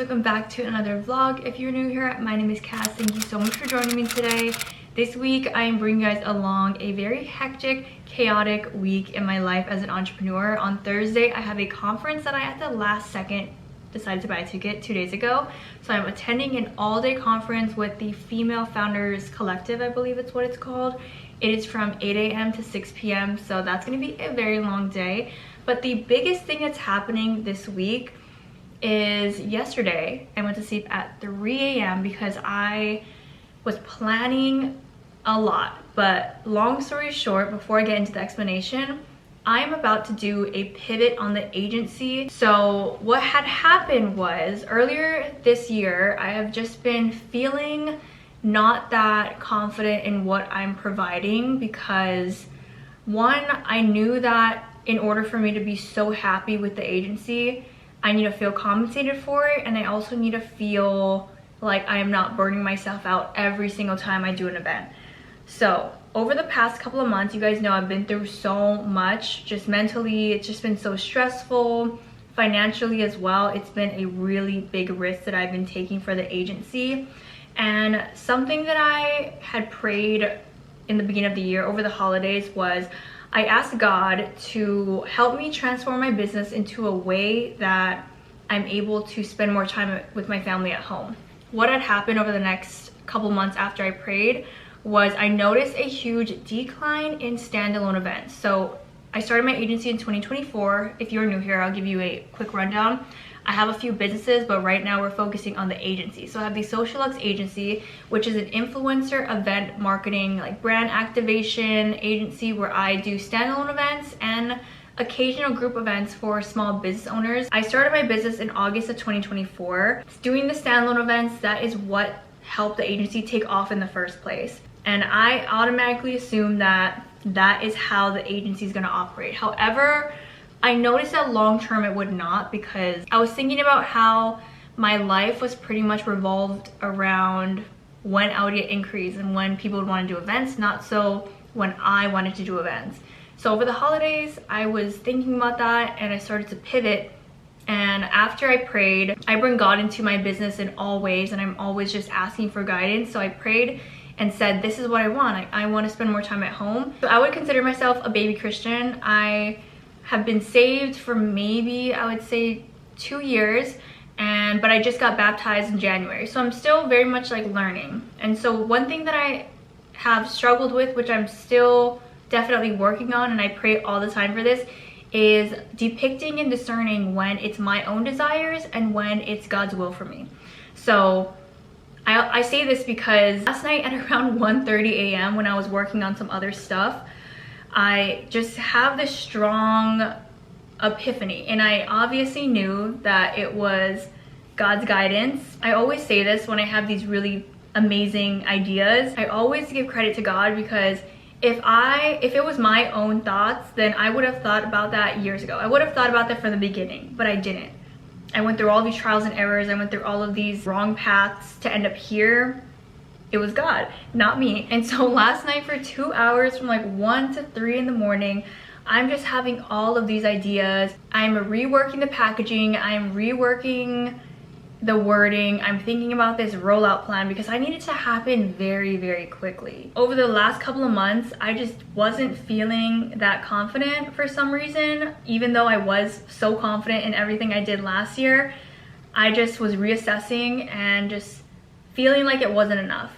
welcome back to another vlog. If you're new here, my name is Cass. Thank you so much for joining me today. This week I am bringing you guys along a very hectic, chaotic week in my life as an entrepreneur. On Thursday I have a conference that I at the last second decided to buy a ticket 2 days ago. So I'm attending an all-day conference with the Female Founders Collective, I believe it's what it's called. It is from 8 a.m. to 6 p.m. so that's going to be a very long day. But the biggest thing that's happening this week is yesterday I went to sleep at 3 a.m. because I was planning a lot. But long story short, before I get into the explanation, I'm about to do a pivot on the agency. So what had happened was earlier this year, I have just been feeling not that confident in what I'm providing because one, I knew that in order for me to be so happy with the agency, I need to feel compensated for it, and I also need to feel like I am not burning myself out every single time I do an event. So over the past couple of months, you guys know I've been through so much, just mentally. It's just been so stressful, financially as well. It's been a really big risk that I've been taking for the agency. And something that I had prayed in the beginning of the year over the holidays was I asked God to help me transform my business into a way that I'm able to spend more time with my family at home. What had happened over the next couple months after I prayed was I noticed a huge decline in standalone events. So I started my agency in 2024. If you're new here, I'll give you a quick rundown. I have a few businesses, but right now we're focusing on the agency. So I have the LUXE agency, which is an influencer event marketing, like brand activation agency where I do standalone events and occasional group events for small business owners. I started my business in August of 2024. Doing the standalone events, that is what helped the agency take off in the first place. And I automatically assumed that that is how the agency is going to operate. However, I noticed that long term it would not, because I was thinking about how my life was pretty much revolved around when I would get inquiries and when people would want to do events, not so when I wanted to do events. So over the holidays, I was thinking about that and I started to pivot. And after I prayed, I bring God into my business in all ways, and I'm always just asking for guidance. So I prayed and said, this is what I want. I want to spend more time at home. So I would consider myself a baby Christian. I have been saved for maybe, I would say 2 years, but I just got baptized in January. So I'm still very much like learning. And so one thing that I have struggled with, which I'm still definitely working on, and I pray all the time for this, is depicting and discerning when it's my own desires and when it's God's will for me. So I say this because last night at around 1:30 a.m. when I was working on some other stuff, I just have this strong epiphany, and I obviously knew that it was God's guidance. I always say this when I have these really amazing ideas. I always give credit to God, because if it was my own thoughts, then I would have thought about that years ago. I would have thought about that from the beginning, but I didn't. I went through all these trials and errors. I went through all of these wrong paths to end up here. It was God, not me. And so last night for 2 hours, from like 1 to 3 in the morning, I'm just having all of these ideas. I'm reworking the packaging. I'm reworking the wording. I'm thinking about this rollout plan because I need it to happen very, very quickly. Over the last couple of months, I just wasn't feeling that confident for some reason. Even though I was so confident in everything I did last year, I just was reassessing and just feeling like it wasn't enough.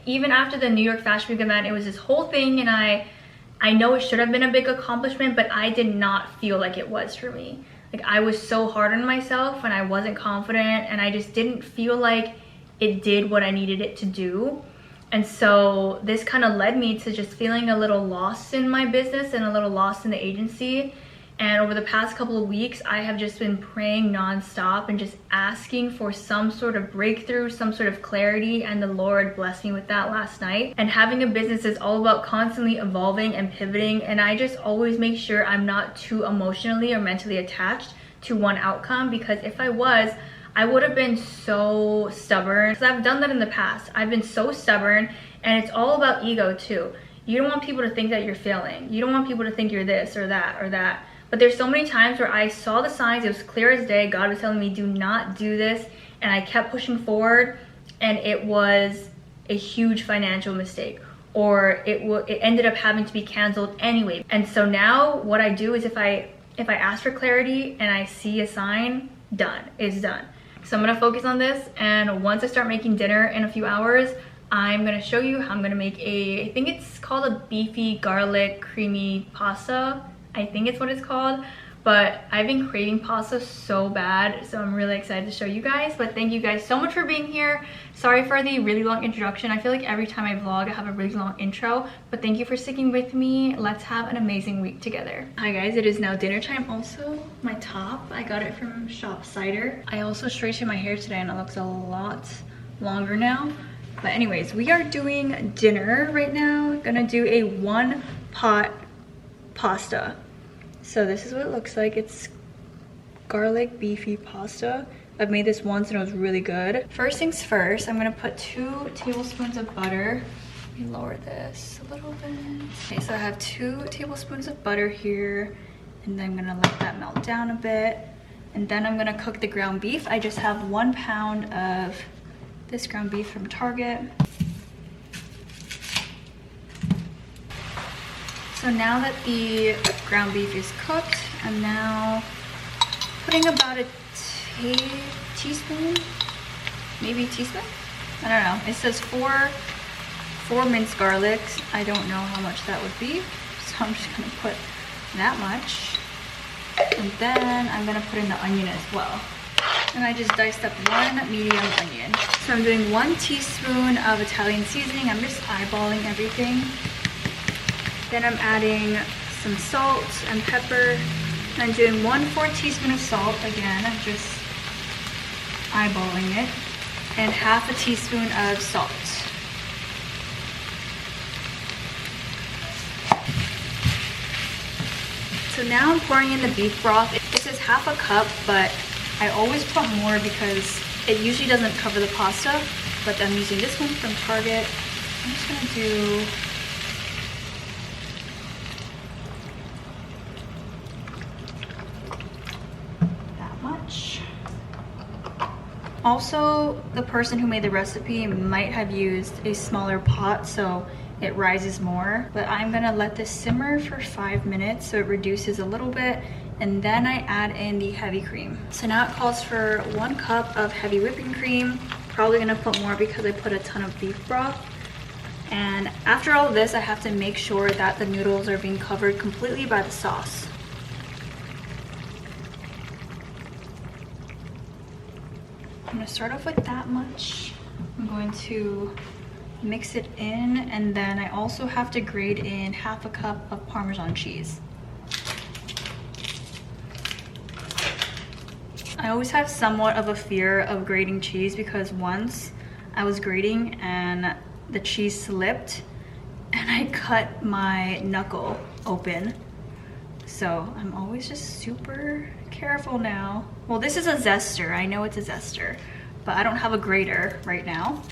Even after the New York Fashion Week event, it was this whole thing, and I know it should have been a big accomplishment, but I did not feel like it was for me. Like, I was so hard on myself and I wasn't confident, and I just didn't feel like it did what I needed it to do. And so this kind of led me to just feeling a little lost in my business and a little lost in the agency. And over the past couple of weeks, I have just been praying nonstop and just asking for some sort of breakthrough, some sort of clarity, and the Lord blessed me with that last night. And having a business is all about constantly evolving and pivoting, and I just always make sure I'm not too emotionally or mentally attached to one outcome, because if I was, I would have been so stubborn. Because I've done that in the past. I've been so stubborn, and it's all about ego too. You don't want people to think that you're failing. You don't want people to think you're this or that or that. But there's so many times where I saw the signs, it was clear as day, God was telling me do not do this, and I kept pushing forward, and it was a huge financial mistake, or it ended up having to be canceled anyway. And so now what I do is if I ask for clarity and I see a sign, done, it's done. So I'm gonna focus on this, and once I start making dinner in a few hours, I'm gonna show you how I'm gonna make I think it's called a beefy garlic creamy pasta. I think it's what it's called, but I've been craving pasta so bad, so I'm really excited to show you guys. But thank you guys so much for being here. Sorry for the really long introduction. I feel like every time I vlog, I have a really long intro, but thank you for sticking with me. Let's have an amazing week together. Hi guys, it is now dinner time. Also, my top, I got it from Shop Cider. I also straightened my hair today and it looks a lot longer now. But anyways, we are doing dinner right now. Gonna do a 1-pot pasta. So this is what it looks like. It's garlic beefy pasta. I've made this once and it was really good. First things first, I'm gonna put 2 tablespoons of butter. Let me lower this a little bit. Okay, so I have 2 tablespoons of butter here, and then I'm gonna let that melt down a bit. And then I'm gonna cook the ground beef. I just have 1 pound of this ground beef from Target. So now that the ground beef is cooked, I'm now putting about a teaspoon, maybe a teaspoon? I don't know. It says 4 minced garlics. I don't know how much that would be, so I'm just gonna put that much. And then I'm gonna put in the onion as well. And I just diced up 1 medium onion. So I'm doing 1 teaspoon of Italian seasoning. I'm just eyeballing everything. Then I'm adding some salt and pepper. I'm doing 1/4 teaspoon of salt. Again, I'm just eyeballing it. And 1/2 teaspoon of salt. So now I'm pouring in the beef broth. It says 1/2 cup, but I always put more because it usually doesn't cover the pasta. But I'm using this one from Target. I'm just gonna do also, the person who made the recipe might have used a smaller pot so it rises more, but I'm gonna let this simmer for 5 minutes so it reduces a little bit, and then I add in the heavy cream. So now it calls for 1 cup of heavy whipping cream. Probably gonna put more because I put a ton of beef broth. And after all of this, I have to make sure that the noodles are being covered completely by the sauce. I'm gonna start off with that much. I'm going to mix it in, and then I also have to grate in 1/2 cup of Parmesan cheese. I always have somewhat of a fear of grating cheese because once I was grating and the cheese slipped and I cut my knuckle open. So I'm always just super careful now. Well, this is a zester. I know it's a zester, but I don't have a grater right now.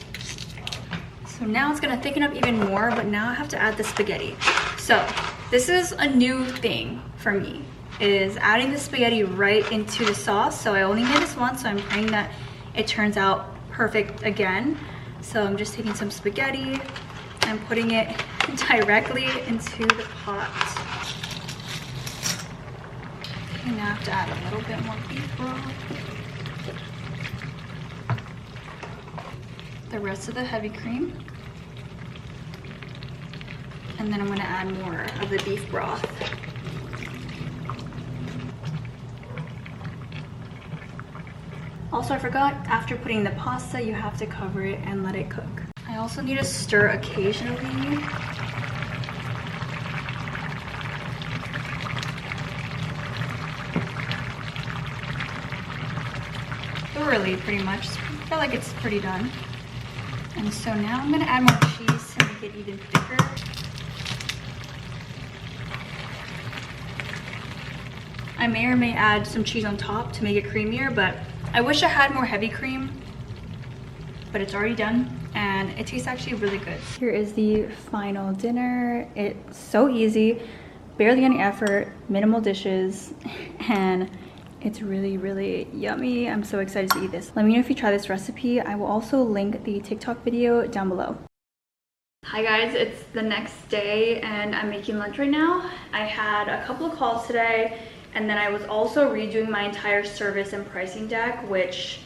So now it's gonna thicken up even more, but now I have to add the spaghetti. So this is a new thing for me, is adding the spaghetti right into the sauce. So I only made this once, so I'm praying that it turns out perfect again. So I'm just taking some spaghetti and putting it directly into the pot. And now I have to add a little bit more beef broth. The rest of the heavy cream. And then I'm gonna add more of the beef broth. Also, I forgot, after putting the pasta, you have to cover it and let it cook. I also need to stir occasionally. Thoroughly, pretty much. I feel like it's pretty done. And so now I'm gonna add more cheese to make it even thicker. I may or may add some cheese on top to make it creamier, but I wish I had more heavy cream, but it's already done and it tastes actually really good. Here is the final dinner. It's so easy, barely any effort, minimal dishes, and it's really, really yummy. I'm so excited to eat this. Let me know if you try this recipe. I will also link the TikTok video down below. Hi guys, it's the next day and I'm making lunch right now. I had a couple of calls today, and then I was also redoing my entire service and pricing deck, which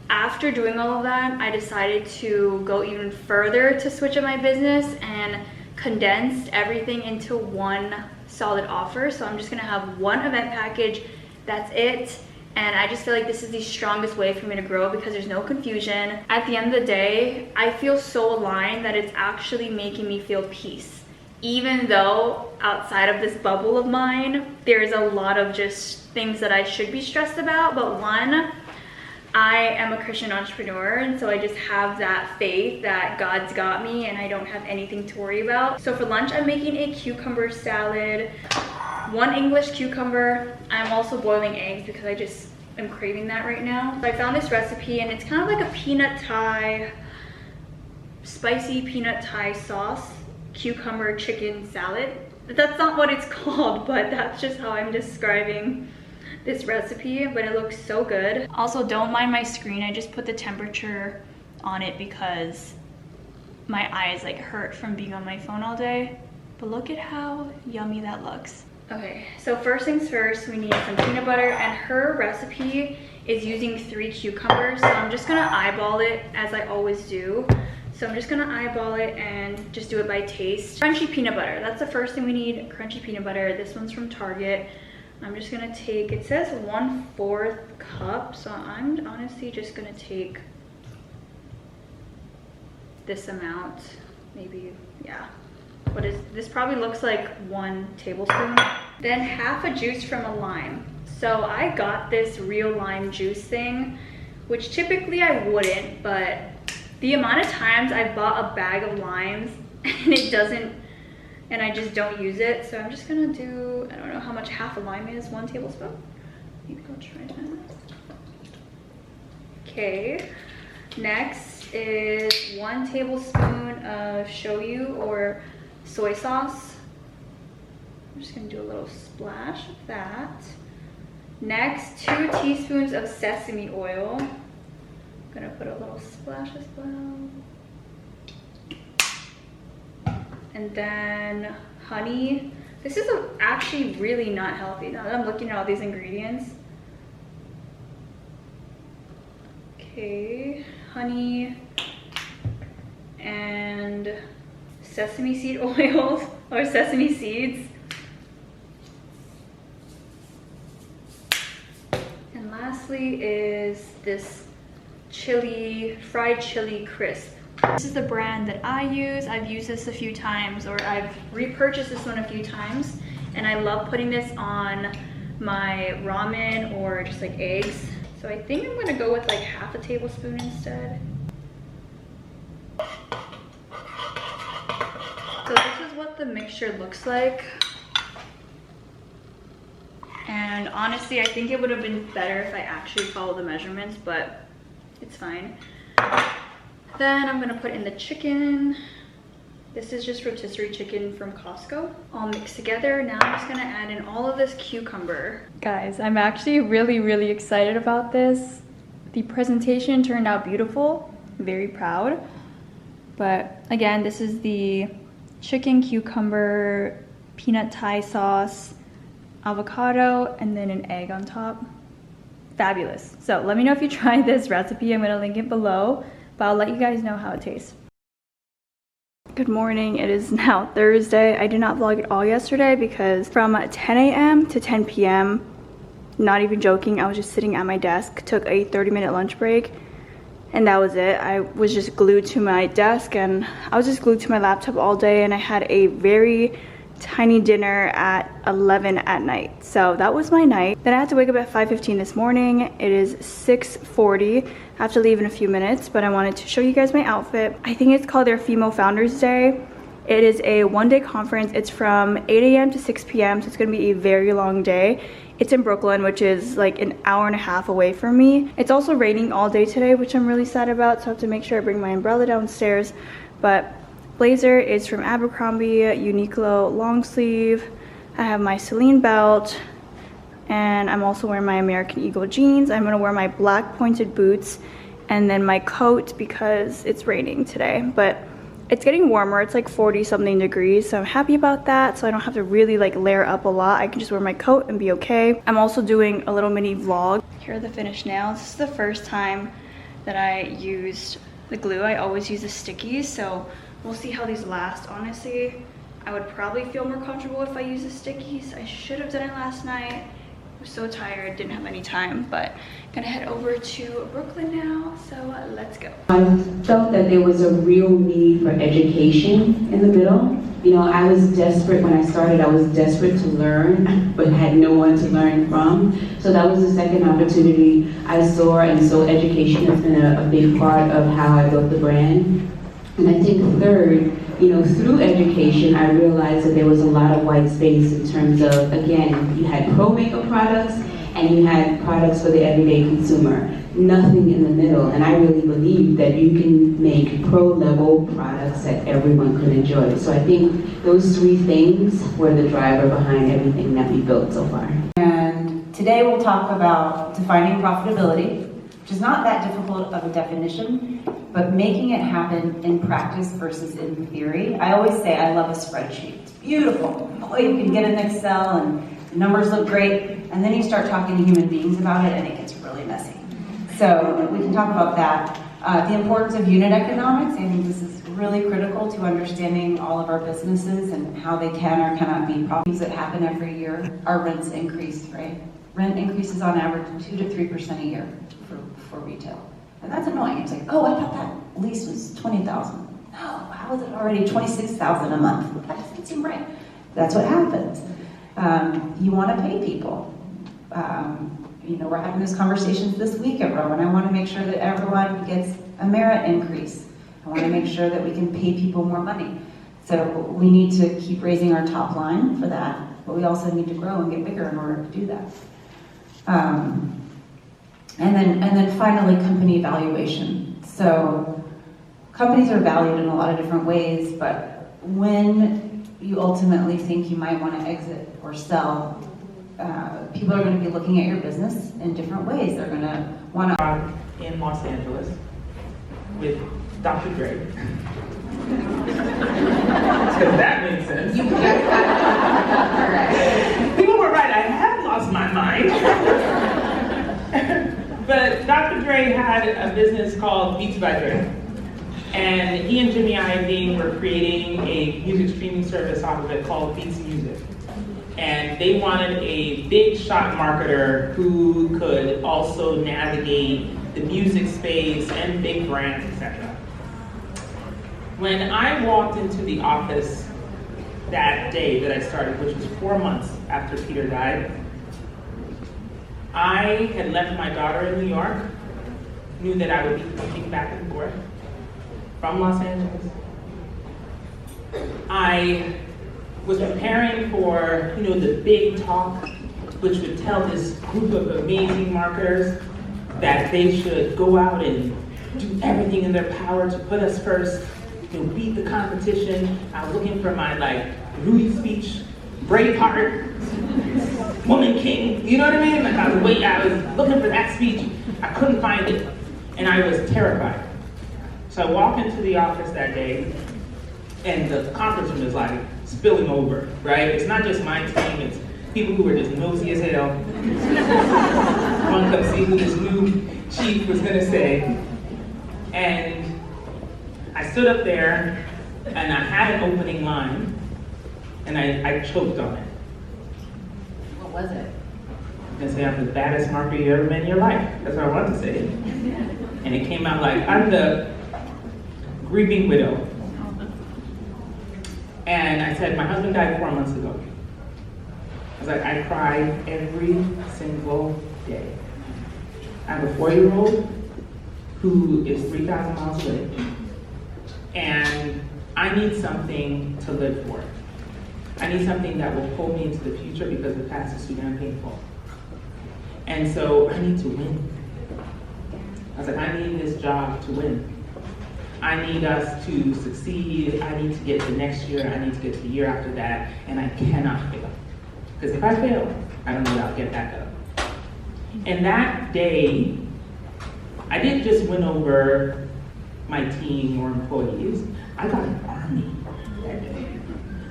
after doing all of that, I decided to go even further to switch up my business and condensed everything into one solid offer. So I'm just gonna have one event package, that's it. And I just feel like this is the strongest way for me to grow because there's no confusion. At the end of the day, I feel so aligned that it's actually making me feel peace. Even though outside of this bubble of mine, there's a lot of just things that I should be stressed about. But one, I am a Christian entrepreneur, and so I just have that faith that God's got me and I don't have anything to worry about. So for lunch, I'm making a cucumber salad, one English cucumber. I'm also boiling eggs because I just am craving that right now. So I found this recipe and it's kind of like a peanut Thai, spicy peanut Thai sauce, cucumber chicken salad. That's not what it's called, but that's just how I'm describing this recipe, but it looks so good. Also, don't mind my screen. I just put the temperature on it because my eyes like hurt from being on my phone all day. But look at how yummy that looks. Okay, so first things first, we need some peanut butter, and her recipe is using 3 cucumbers. So I'm just gonna eyeball it as I always do. So I'm just gonna eyeball it and just do it by taste. Crunchy peanut butter, that's the first thing we need, crunchy peanut butter. This one's from Target. I'm just gonna take, it says 1/4 cup, so I'm honestly just gonna take this amount, maybe, yeah. What is, this probably looks like 1 tablespoon. Then half a juice from a lime. So I got this real lime juice thing, which typically I wouldn't, but the amount of times I bought a bag of limes and it doesn't, and I just don't use it. So I'm just gonna do, I don't know how much half a lime is, 1 tablespoon. Maybe I'll try that. Okay, next is 1 tablespoon of shoyu or soy sauce. I'm just gonna do a little splash of that. Next, 2 teaspoons of sesame oil. I'm gonna put a little splash as well. And then honey. This is actually really not healthy now that I'm looking at all these ingredients. Okay, honey and sesame seed oils or sesame seeds. And lastly is this fried chili crisp. This is the brand that I use. I've used this a few times, or I've repurchased this one a few times, and I love putting this on my ramen or just like eggs. So I think I'm gonna go with like half a tablespoon instead. So this is what the mixture looks like. And honestly, I think it would have been better if I actually followed the measurements, but it's fine. Then I'm gonna put in the chicken. This is just rotisserie chicken from Costco. All mixed together. Now I'm just gonna add in all of this cucumber. Guys, I'm actually really excited about this. The presentation turned out beautiful. I'm very proud. But again, this is the chicken, cucumber, peanut Thai sauce, avocado, and then an egg on top. Fabulous. So let me know if you tried this recipe. I'm gonna link it below, but I'll let you guys know how it tastes. Good morning, it is now Thursday. I did not vlog at all yesterday because from 10 a.m. to 10 p.m., not even joking, I was just sitting at my desk, took a 30-minute lunch break, and that was it. I was just glued to my desk and I was just glued to my laptop all day, and I had a very tiny dinner at 11 at night. So that was my night. Then I had to wake up at 5:15 this morning. It is 6:40. I have to leave in a few minutes, but I wanted to show you guys my outfit. I think it's called their Female Founders Day. It is a one-day conference. It's from 8 a.m. to 6 p.m. so it's gonna be a very long day. It's in Brooklyn, which is like an hour and a half away from me. It's also raining all day today, which I'm really sad about, so I have to make sure I bring my umbrella downstairs. But blazer is from Abercrombie, Uniqlo long sleeve. I have my Celine belt, and I'm also wearing my American Eagle jeans. I'm gonna wear my black pointed boots and then my coat because it's raining today, but it's getting warmer. It's like 40 something degrees, so I'm happy about that. So I don't have to really like layer up a lot. I can just wear my coat and be okay. I'm also doing a little mini vlog. Here are the finished nails. This is the first time that I used the glue. I always use the stickies, so we'll see how these last. Honestly, I would probably feel more comfortable if I use the stickies. I should have done it last night. I was so tired, didn't have any time, but I'm gonna head over to Brooklyn now, so let's go. I felt that there was a real need for education in the middle. You know, I was desperate when I started. I was desperate to learn, but had no one to learn from. So that was the second opportunity I saw, and so education has been a big part of how I built the brand. And I think third, you know, through education, I realized that there was a lot of white space in terms of, again, you had pro makeup products and you had products for the everyday consumer. Nothing in the middle. And I really believe that you can make pro level products that everyone could enjoy. So I think those three things were the driver behind everything that we built so far. And today we'll talk about defining profitability, which is not that difficult of a definition, but making it happen in practice versus in theory. I always say I love a spreadsheet. It's beautiful. Boy, you can get in Excel and the numbers look great, and then you start talking to human beings about it and it gets really messy. So we can talk about that. The importance of unit economics. I think this is really critical to understanding all of our businesses and how they can or cannot be profitable. Things that happen every year, our rents increase, right? Rent increases on average 2 to 3% a year for retail. And that's annoying. It's like, oh, I thought that lease was $20,000. No, how is it already $26,000 a month? That doesn't seem right. That's what happens. You want to pay people. You know, we're having these conversations this week at Row, and I want to make sure that everyone gets a merit increase. I want to make sure that we can pay people more money. So we need to keep raising our top line for that, but we also need to grow and get bigger in order to do that. And then finally, company valuation. So companies are valued in a lot of different ways, but when you ultimately think you might want to exit or sell, people are going to be looking at your business in different ways. They're going to want to... In Los Angeles with Dr. Dre. Because that makes sense. People were right, I have lost my mind. But Dr. Dre had a business called Beats by Dre. And he and Jimmy Iovine were creating a music streaming service off of it called Beats Music. And they wanted a big shot marketer who could also navigate the music space and big brands, etc. When I walked into the office that day that I started, which was 4 months after Peter died, I had left my daughter in New York, knew that I would be coming back and forth from Los Angeles. I was preparing for, you know, the big talk, which would tell this group of amazing marketers that they should go out and do everything in their power to put us first, you know, beat the competition. I was looking for my like Rudy speech, Braveheart, Woman King, you know what I mean? Like I was looking for that speech. I couldn't find it, and I was terrified. So I walked into the office that day, and the conference room is like spilling over, right? It's not just my team, it's people who were just nosy as hell. One could see who this new chief was gonna say. And I stood up there, and I had an opening line, and I choked on it. What was it? I'm gonna say I'm the baddest marketer you ever met in your life. That's what I wanted to say. And it came out like, I'm the grieving widow. And I said, my husband died 4 months ago. I was like, I cry every single day. I have a 4-year-old who is 3,000 miles away. And I need something to live for. I need something that will pull me into the future because the past is too damn painful. And so I need to win. I was like, I need this job to win. I need us to succeed. I need to get to next year. I need to get to the year after that. And I cannot fail. Because if I fail, I don't know that I'll get back up. And that day, I didn't just win over my team or employees, I got an army that day.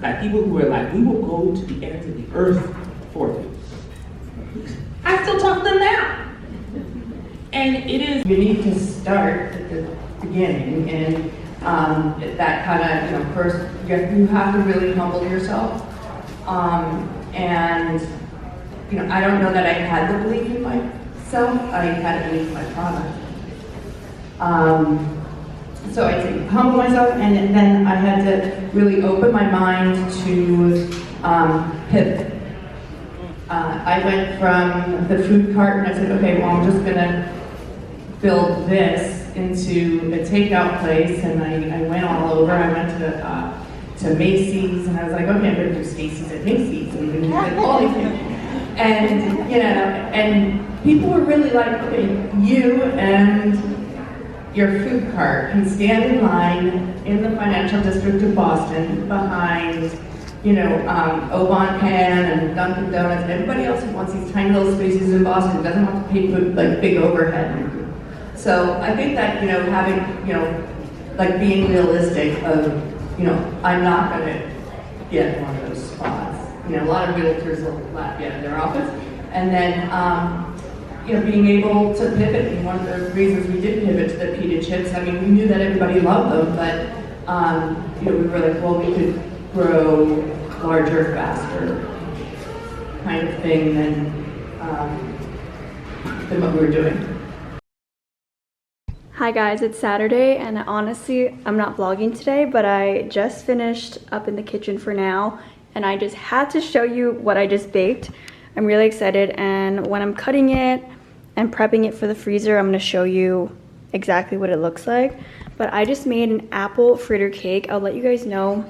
Like people who were like, we will go to the ends of the earth for you. I still talk to them now. And it is. You need to start at the beginning, and that kind of, first you have to really humble yourself. And I don't know that I had the belief in myself. I had a belief in my product. So I say humble myself, and then I had to really open my mind to pivot. I went from the food cart and I said, okay, well, I'm just gonna build this into a takeout place, and I went all over. I went to Macy's, and I was like, okay, I'm gonna do Stacy's at Macy's, and I'm gonna do all these things. And and people were really like, okay, you and your food cart can stand in line in the financial district of Boston behind, Oban Pan and Dunkin' Donuts, and everybody else who wants these tiny little spaces in Boston doesn't want to pay for like big overhead. So I think that, having, being realistic of, I'm not going to get one of those spots. A lot of realtors will laugh at their office. And then, being able to pivot. And one of the reasons we did pivot to the pita chips, I mean, we knew that everybody loved them, but, we were like, well, we could grow larger, faster kind of thing than what we were doing. Hi guys, it's Saturday, and honestly, I'm not vlogging today, but I just finished up in the kitchen for now, and I just had to show you what I just baked. I'm really excited, and when I'm cutting it and prepping it for the freezer, I'm gonna show you exactly what it looks like. But I just made an apple fritter cake. I'll let you guys know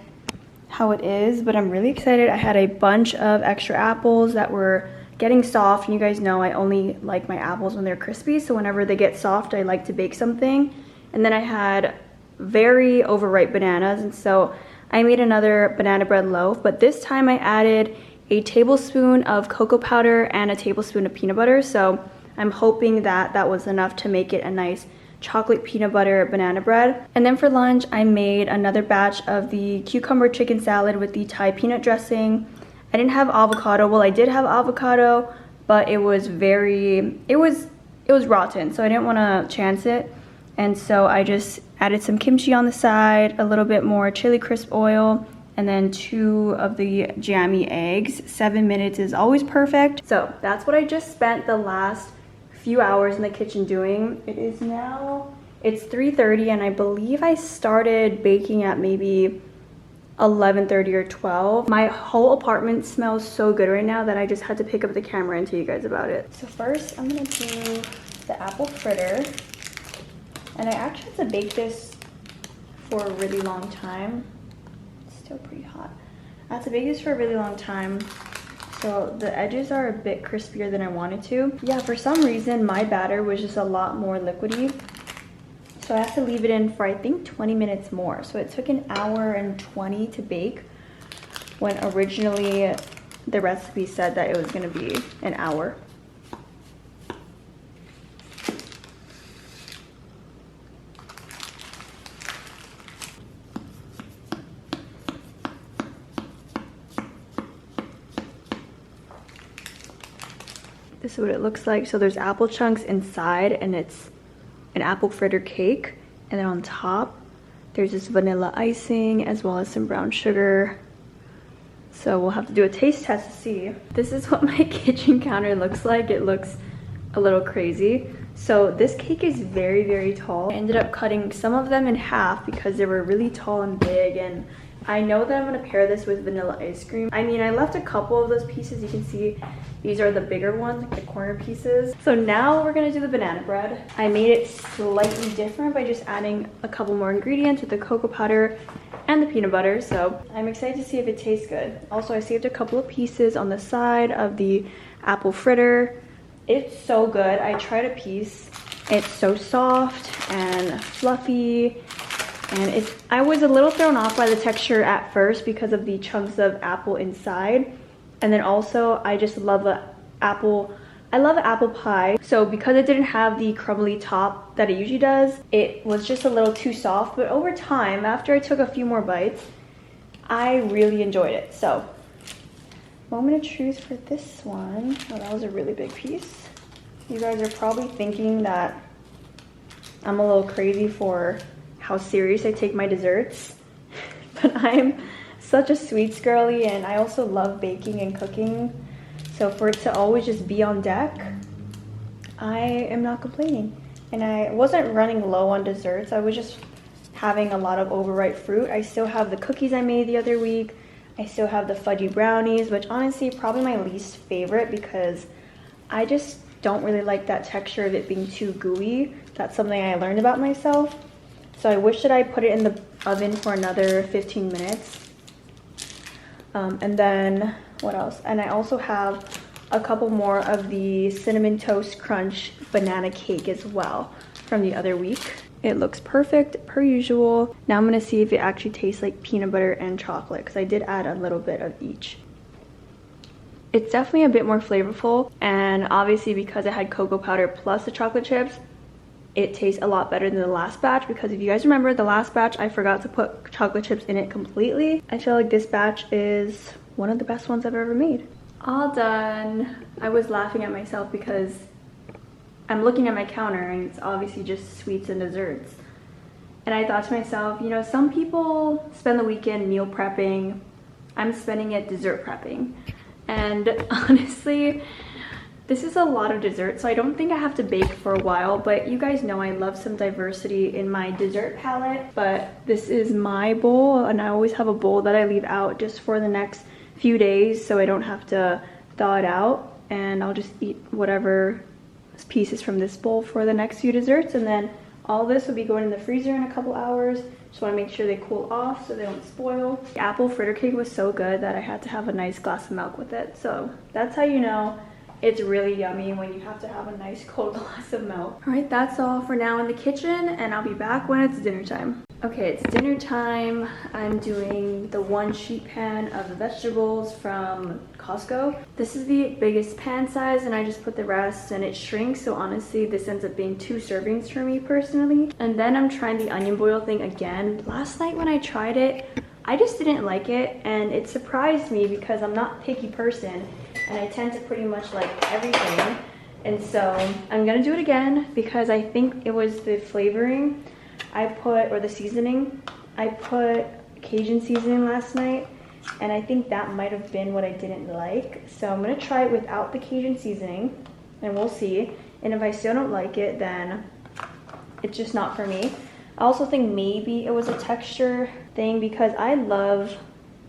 how it is, but I'm really excited. I had a bunch of extra apples that were getting soft, and you guys know I only like my apples when they're crispy, so whenever they get soft, I like to bake something. And then I had very overripe bananas, and so I made another banana bread loaf, but this time I added a tablespoon of cocoa powder and a tablespoon of peanut butter, so I'm hoping that that was enough to make it a nice chocolate peanut butter banana bread. And then for lunch, I made another batch of the cucumber chicken salad with the Thai peanut dressing. I didn't have avocado. Well, I did have avocado, but it was rotten, so I didn't want to chance it. And so I just added some kimchi on the side, a little bit more chili crisp oil, and then 2 of the jammy eggs. 7 minutes is always perfect. So that's what I just spent the last few hours in the kitchen doing. It's 3:30, and I believe I started baking at maybe 11:30 or 12. My whole apartment smells so good right now that I just had to pick up the camera and tell you guys about it. So first I'm gonna do the apple fritter, and I actually have to bake this for a really long time. It's still pretty hot. I have to bake this for a really long time, so the edges are a bit crispier than I wanted to. Yeah, for some reason my batter was just a lot more liquidy, so I have to leave it in for I think 20 minutes more. So it took 1 hour and 20 to bake, when originally the recipe said that it was gonna be an hour. This is what it looks like. So there's apple chunks inside, and it's an apple fritter cake, and then on top there's this vanilla icing as well as some brown sugar. So we'll have to do a taste test to see. This is what my kitchen counter looks like. It looks a little crazy. So this cake is very, very tall. I ended up cutting some of them in half because they were really tall and big, and I know that I'm gonna pair this with vanilla ice cream. I mean, I left a couple of those pieces. You can see these are the bigger ones, like the corner pieces. So now we're gonna do the banana bread. I made it slightly different by just adding a couple more ingredients with the cocoa powder and the peanut butter. So I'm excited to see if it tastes good. Also, I saved a couple of pieces on the side of the apple fritter. It's so good. I tried a piece. It's so soft and fluffy. And I was a little thrown off by the texture at first because of the chunks of apple inside. And then also I just love I love apple pie. So because it didn't have the crumbly top that it usually does, it was just a little too soft. But over time, after I took a few more bites, I really enjoyed it. So moment of truth for this one. Oh, that was a really big piece. You guys are probably thinking that I'm a little crazy for how serious I take my desserts. But I'm such a sweets girly, and I also love baking and cooking. So for it to always just be on deck, I am not complaining. And I wasn't running low on desserts. I was just having a lot of overripe fruit. I still have the cookies I made the other week. I still have the fudgy brownies, which honestly probably my least favorite because I just don't really like that texture of it being too gooey. That's something I learned about myself. So I wish that I put it in the oven for another 15 minutes. And then what else? And I also have a couple more of the cinnamon toast crunch banana cake as well from the other week. It looks perfect per usual. Now I'm gonna see if it actually tastes like peanut butter and chocolate because I did add a little bit of each. It's definitely a bit more flavorful, and obviously because it had cocoa powder plus the chocolate chips, it tastes a lot better than the last batch, because if you guys remember the last batch, I forgot to put chocolate chips in it completely. I feel like this batch is one of the best ones I've ever made. All done. I was laughing at myself because I'm looking at my counter and it's obviously just sweets and desserts. And I thought to myself, you know, some people spend the weekend meal prepping. I'm spending it dessert prepping. And honestly, this is a lot of dessert, so I don't think I have to bake for a while, but you guys know I love some diversity in my dessert palette. But this is my bowl, and I always have a bowl that I leave out just for the next few days so I don't have to thaw it out, and I'll just eat whatever pieces from this bowl for the next few desserts. And then all this will be going in the freezer in a couple hours. Just want to make sure they cool off so they don't spoil. The apple fritter cake was so good that I had to have a nice glass of milk with it. So that's how you know it's really yummy, when you have to have a nice cold glass of milk. All right, that's all for now in the kitchen, and I'll be back when it's dinner time. Okay, it's dinner time. I'm doing the 1 sheet pan of the vegetables from Costco. This is the biggest pan size, and I just put the rest, and it shrinks, so honestly this ends up being 2 servings for me personally. And then I'm trying the onion boil thing again. Last night when I tried it, I just didn't like it, and it surprised me because I'm not a picky person and I tend to pretty much like everything. And so I'm gonna do it again because I think it was the flavoring I put, or the seasoning. I put Cajun seasoning last night, and I think that might have been what I didn't like. So I'm gonna try it without the Cajun seasoning and we'll see. And if I still don't like it, then it's just not for me. I also think maybe it was a texture thing because I love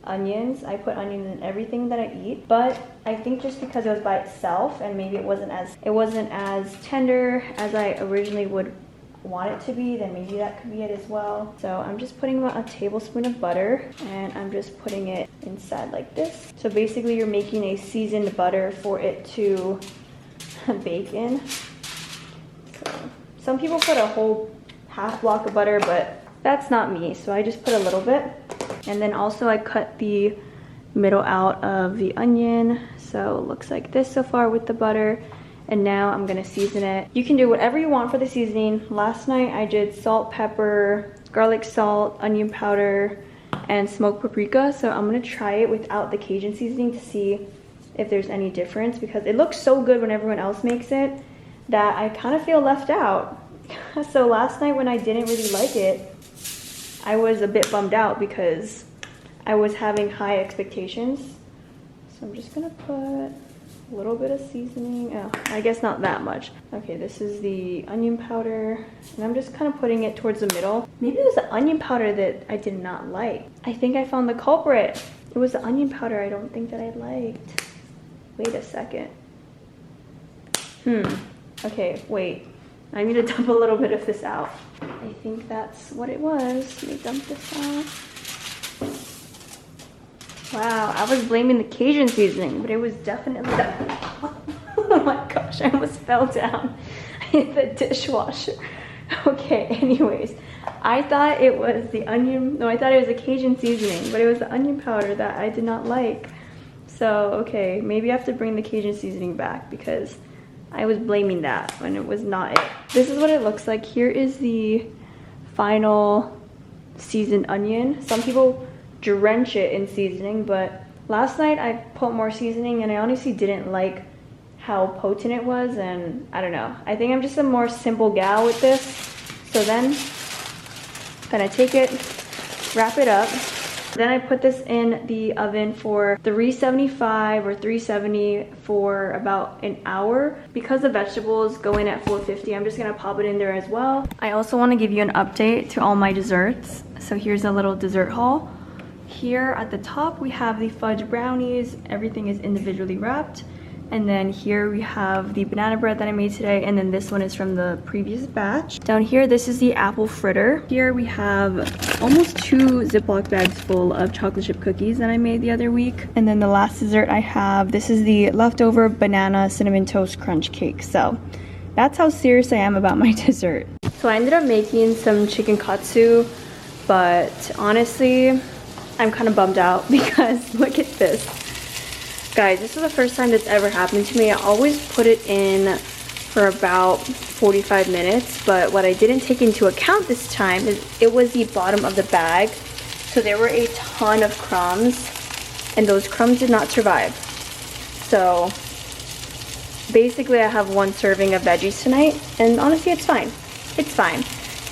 onions. I put onions in everything that I eat, but I think just because it was by itself and maybe it wasn't as tender as I originally would want it to be, then maybe that could be it as well. So I'm just putting about a tablespoon of butter, and I'm just putting it inside like this. So basically you're making a seasoned butter for it to bake in. So some people put a whole half block of butter, but that's not me, so I just put a little bit. And then also I cut the middle out of the onion, so it looks like this so far with the butter. And now I'm gonna season it. You can do whatever you want for the seasoning. Last night I did salt, pepper, garlic salt, onion powder, and smoked paprika. So I'm gonna try it without the Cajun seasoning to see if there's any difference, because it looks so good when everyone else makes it that I kind of feel left out. So last night when I didn't really like it, I was a bit bummed out because I was having high expectations. So I'm just gonna put a little bit of seasoning. Oh, I guess not that much. Okay, this is the onion powder, and I'm just kind of putting it towards the middle. Maybe it was the onion powder that I did not like. I think I found the culprit. It was the onion powder I don't think that I liked. Wait a second. Okay, wait. I need to dump a little bit of this out. I think that's what it was. Let me dump this out. Wow, I was blaming the Cajun seasoning, but it was definitely that. Oh my gosh, I almost fell down. I hit the dishwasher. Okay, anyways. I thought it was the onion, no, I thought it was the Cajun seasoning, but it was the onion powder that I did not like. So, okay, maybe I have to bring the Cajun seasoning back because I was blaming that when it was not it. This is what it looks like. Here is the final seasoned onion. Some people drench it in seasoning, but last night I put more seasoning and I honestly didn't like how potent it was, and I don't know. I think I'm just a more simple gal with this. So then I'm gonna take it, wrap it up. Then I put this in the oven for 375 or 370 for about an hour. Because the vegetables go in at 450, I'm just gonna pop it in there as well. I also wanna give you an update to all my desserts. So here's a little dessert haul. Here at the top, we have the fudge brownies. Everything is individually wrapped. And then here we have the banana bread that I made today, and then this one is from the previous batch. Down here, this is the apple fritter. Here we have almost 2 Ziploc bags full of chocolate chip cookies that I made the other week. And then the last dessert I have, this is the leftover banana cinnamon toast crunch cake. So that's how serious I am about my dessert. So I ended up making some chicken katsu, but honestly, I'm kind of bummed out because look at this. Guys, this is the first time that's ever happened to me. I always put it in for about 45 minutes, but what I didn't take into account this time is it was the bottom of the bag. So there were a ton of crumbs, and those crumbs did not survive. So basically I have 1 serving of veggies tonight, and honestly it's fine. It's fine.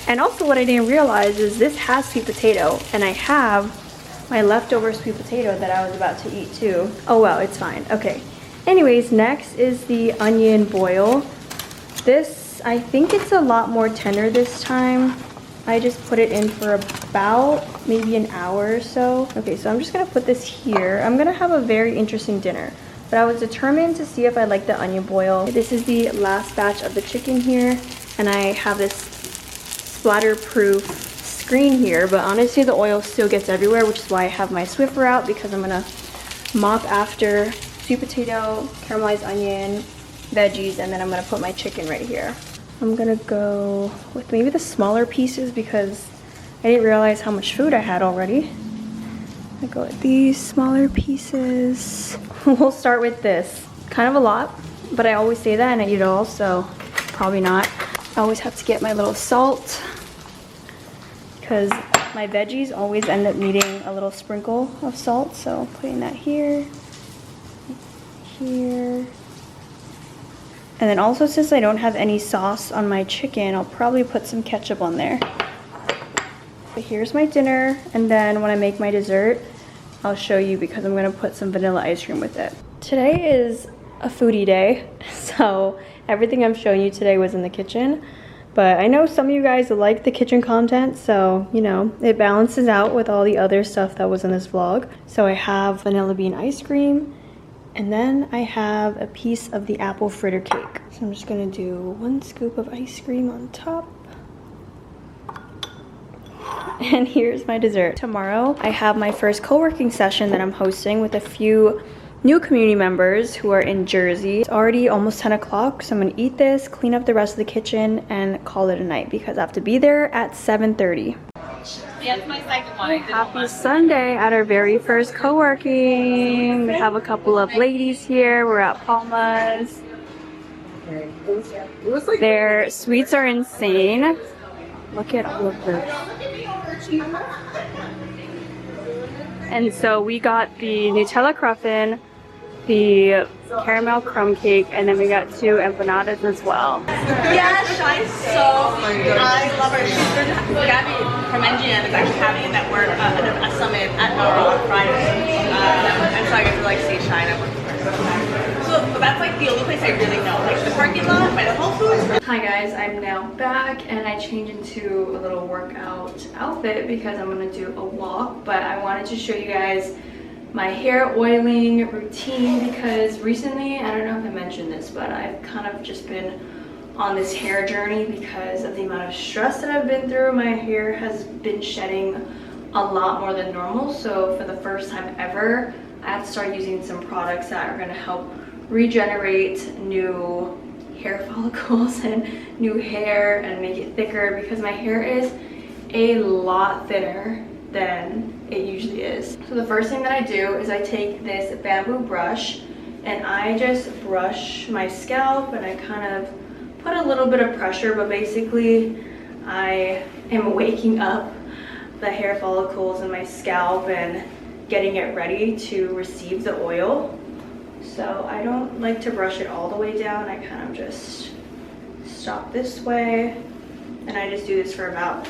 And also what I didn't realize is this has sweet potato, and I have my leftover sweet potato that I was about to eat too. Oh well, it's fine. Okay. Anyways, next is the onion boil. This, I think it's a lot more tender this time. I just put it in for about maybe an hour or so. Okay, so I'm just gonna put this here. I'm gonna have a very interesting dinner, but I was determined to see if I like the onion boil. This is the last batch of the chicken here, and I have this splatter-proof screen here, but honestly the oil still gets everywhere, which is why I have my Swiffer out, because I'm gonna mop after sweet potato, caramelized onion, veggies, and then I'm gonna put my chicken right here. I'm gonna go with maybe the smaller pieces because I didn't realize how much food I had already. I go with these smaller pieces. We'll start with this. Kind of a lot, but I always say that and I eat it all, so probably not. I always have to get my little salt, because my veggies always end up needing a little sprinkle of salt. So putting that here, here. And then also, since I don't have any sauce on my chicken, I'll probably put some ketchup on there. But here's my dinner, and then when I make my dessert, I'll show you because I'm gonna put some vanilla ice cream with it. Today is a foodie day, so everything I'm showing you today was in the kitchen. But I know some of you guys like the kitchen content, so, you know, it balances out with all the other stuff that was in this vlog. So I have vanilla bean ice cream, and then I have a piece of the apple fritter cake. So I'm just gonna do 1 scoop of ice cream on top. And here's my dessert. Tomorrow, I have my first co-working session that I'm hosting with a few new community members who are in Jersey. It's already almost 10 o'clock, so I'm gonna eat this, clean up the rest of the kitchen, and call it a night because I have to be there at 7:30. Yeah, it's my second one. Happy Sunday at our very first co-working. We have a couple of ladies here. We're at Palma's. Their sweets are insane. Look at all of this. And so we got the Nutella cruffin, the caramel crumb cake, and then we got 2 empanadas as well. Yeah, Shine's so good. I love her. She's been, Gabby from NGN is actually having a network, a summit at Nora on Friday. And so I get to like see Shine. I'm looking for her. So that's like the only place I really know. Like the parking lot by the Whole Foods. Hi guys, I'm now back and I changed into a little workout outfit because I'm gonna do a walk, but I wanted to show you guys my hair oiling routine because recently, I don't know if I mentioned this, but I've kind of just been on this hair journey because of the amount of stress that I've been through. My hair has been shedding a lot more than normal, so for the first time ever, I have to start using some products that are gonna help regenerate new hair follicles and new hair and make it thicker because my hair is a lot thinner than it usually is. So the first thing that I do is I take this bamboo brush and I just brush my scalp, and I kind of put a little bit of pressure, but basically I am waking up the hair follicles in my scalp and getting it ready to receive the oil. So I don't like to brush it all the way down. I kind of just stop this way, and I just do this for about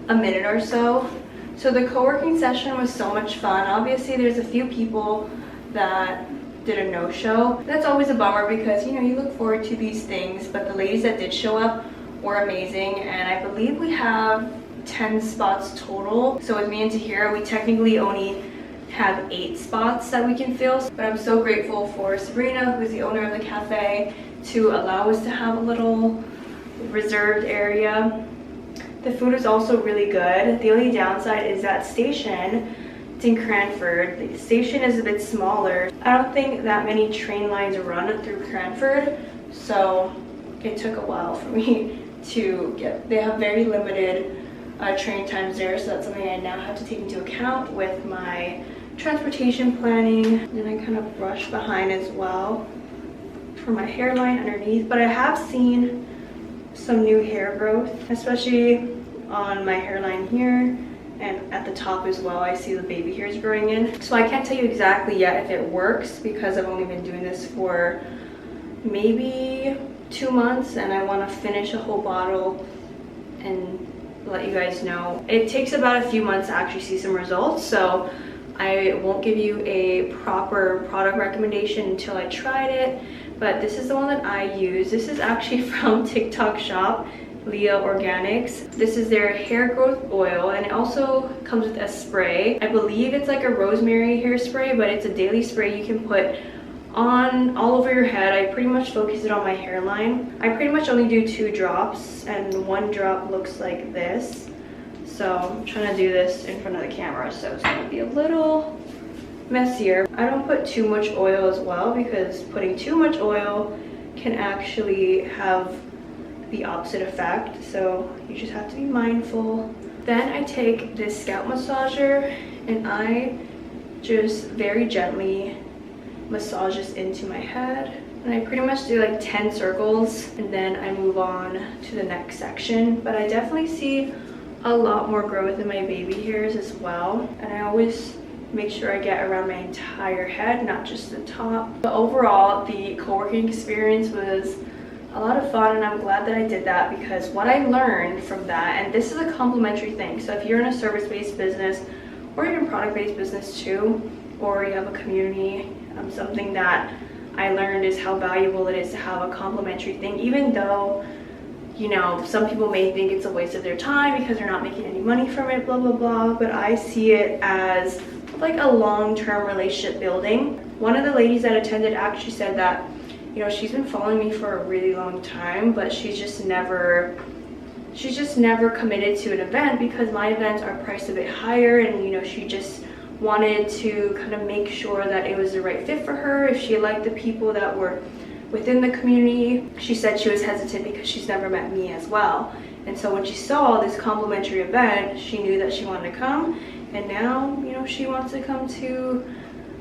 a minute or so. So the co-working session was so much fun. Obviously there's a few people that did a no-show. That's always a bummer because, you know, you look forward to these things, but the ladies that did show up were amazing, and I believe we have 10 spots total. So with me and Tahira, we technically only have 8 spots that we can fill, but I'm so grateful for Sabrina, who's the owner of the cafe, to allow us to have a little reserved area. The food is also really good. The only downside is that station. It's in Cranford. The station is a bit smaller. I don't think that many train lines run through Cranford, so it took a while for me to get. They have very limited train times there, so that's something I now have to take into account with my transportation planning. And I kind of brush behind as well for my hairline underneath, but I have seen some new hair growth, especially on my hairline here and at the top as well. I see the baby hairs growing in. So I can't tell you exactly yet if it works because I've only been doing this for maybe 2 months, and I want to finish a whole bottle and let you guys know. It takes about a few months to actually see some results, so I won't give you a proper product recommendation until I tried it, but this is the one that I use. This is actually from TikTok shop, Leah Organics. This is their hair growth oil, and it also comes with a spray. I believe it's like a rosemary hairspray, but it's a daily spray you can put on all over your head. I pretty much focus it on my hairline. I pretty much only do 2 drops, and 1 drop looks like this. So I'm trying to do this in front of the camera, so it's gonna be a little messier. I don't put too much oil as well, because putting too much oil can actually have the opposite effect, so you just have to be mindful. Then I take this scalp massager and I just very gently massage this into my head, and I pretty much do like 10 circles, and then I move on to the next section. But I definitely see a lot more growth in my baby hairs as well, and I always make sure I get around my entire head, not just the top. But overall, the co-working experience was a lot of fun, and I'm glad that I did that, because what I learned from that, and this is a complementary thing, so if you're in a service-based business or even product-based business too, or you have a community, something that I learned is how valuable it is to have a complementary thing, even though, you know, some people may think it's a waste of their time because they're not making any money from it, blah, blah, blah, but I see it as like a long-term relationship building. One of the ladies that attended actually said that, you know, she's been following me for a really long time, but she's just never committed to an event because my events are priced a bit higher, and, you know, she just wanted to kind of make sure that it was the right fit for her, if she liked the people that were within the community. She said she was hesitant because she's never met me as well, and so when she saw this complimentary event, she knew that she wanted to come, and now, you know, she wants to come to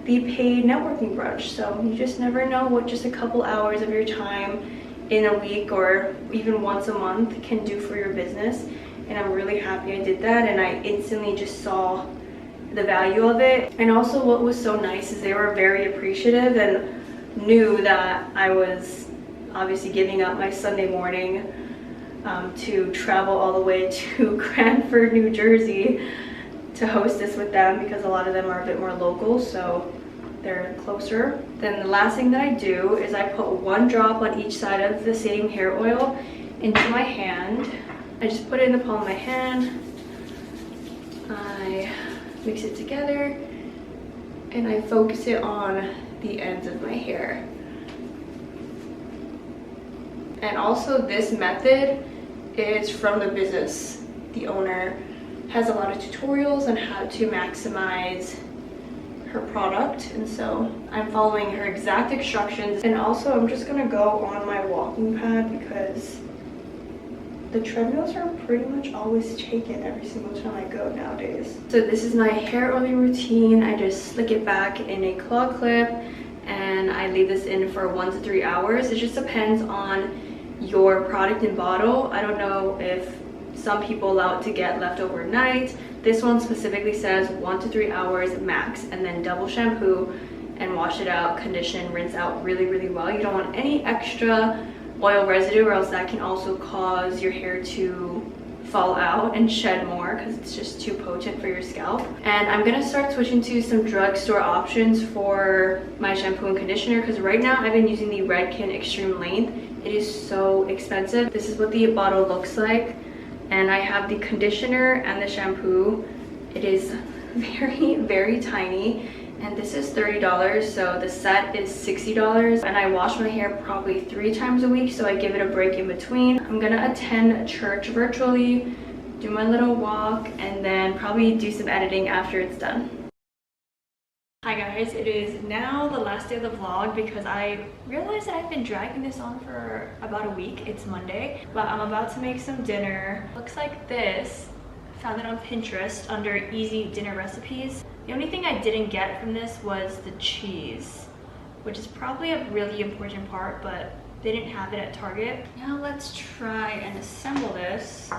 the paid networking brunch. So you just never know what just a couple hours of your time in a week or even once a month can do for your business, and I'm really happy I did that, and I instantly just saw the value of it. And also what was so nice is they were very appreciative and knew that I was obviously giving up my Sunday morning to travel all the way to Cranford, New Jersey to host this with them, because a lot of them are a bit more local, so they're closer. Then the last thing that I do is I put 1 drop on each side of the same hair oil into my hand. I just put it in the palm of my hand. I mix it together and I focus it on the ends of my hair. And also this method is from the business. The owner has a lot of tutorials on how to maximize her product, and so I'm following her exact instructions. And also I'm just gonna go on my walking pad because The treadmills are pretty much always taken every single time I go nowadays. So this is my hair oiling routine. I just slick it back in a claw clip and I leave this in for 1 to 3 hours. It just depends on your product and bottle. I don't know if some people allow it to get left overnight. This one specifically says 1 to 3 hours max, and then double shampoo and wash it out, condition, rinse out really well. You don't want any extra oil residue, or else that can also cause your hair to fall out and shed more because it's just too potent for your scalp. And I'm gonna start switching to some drugstore options for my shampoo and conditioner, because right now I've been using the Redken Extreme Length. It is so expensive. This is what the bottle looks like, and I have the conditioner and the shampoo. It is very tiny, and this is $30, so the set is $60, and I wash my hair probably 3 times a week, so I give it a break in between. I'm gonna attend church virtually, do my little walk, and then probably do some editing after it's done. Hi guys, it is now the last day of the vlog because I realized that I've been dragging this on for about a week. It's Monday, but I'm about to make some dinner. Looks like this. Found it on Pinterest under easy dinner recipes. The only thing I didn't get from this was the cheese, which is probably a really important part, but they didn't have it at Target. Now let's try and assemble this.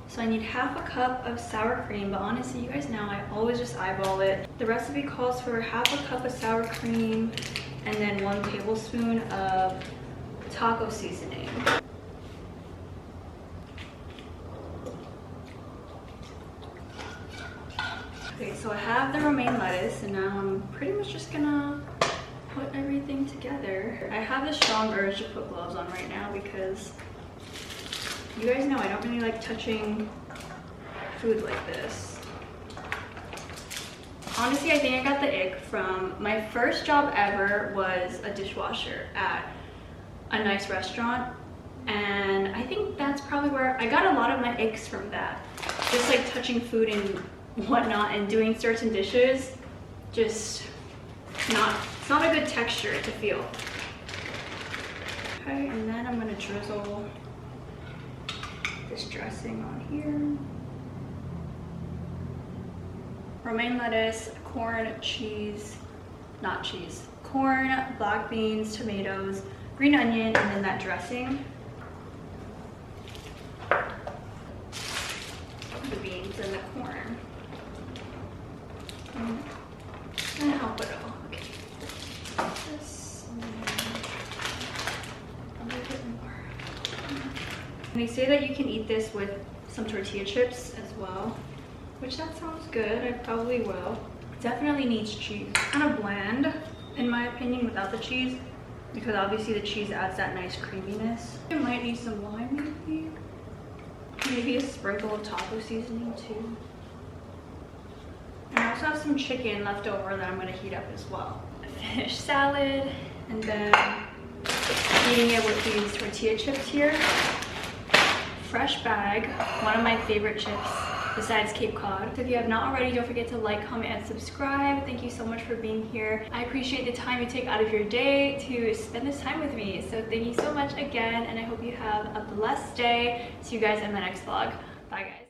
So I need half a cup of sour cream, but honestly, you guys know I always just eyeball it. The recipe calls for half a cup of sour cream and then 1 tablespoon of taco seasoning. Okay, so I have the romaine lettuce, and now I'm pretty much just gonna put everything together. I have this strong urge to put gloves on right now because you guys know I don't really like touching food like this. Honestly, I think I got the ick from my first job ever was a dishwasher at a nice restaurant, and I think that's probably where I got a lot of my icks from that. Just like touching food and whatnot and doing certain dishes, just it's not a good texture to feel. Okay, and then I'm gonna drizzle this dressing on here. Romaine lettuce, corn, cheese, not cheese, corn, black beans, tomatoes, green onion, and then that dressing. The beans and the corn. And I'll put it all. Okay. This and then a little bit more. And they say that you can eat this with some tortilla chips as well, which that sounds good. I probably will. Definitely needs cheese. Kind of bland, in my opinion, without the cheese, because obviously the cheese adds that nice creaminess. I might need some lime, maybe. Maybe a sprinkle of taco seasoning too. And I also have some chicken left over that I'm gonna heat up as well. A finished salad, and then eating it with these tortilla chips here. Fresh bag, one of my favorite chips besides Cape Cod. So if you have not already, don't forget to like, comment, and subscribe. Thank you so much for being here. I appreciate the time you take out of your day to spend this time with me. So thank you so much again, and I hope you have a blessed day. See you guys in the next vlog. Bye guys.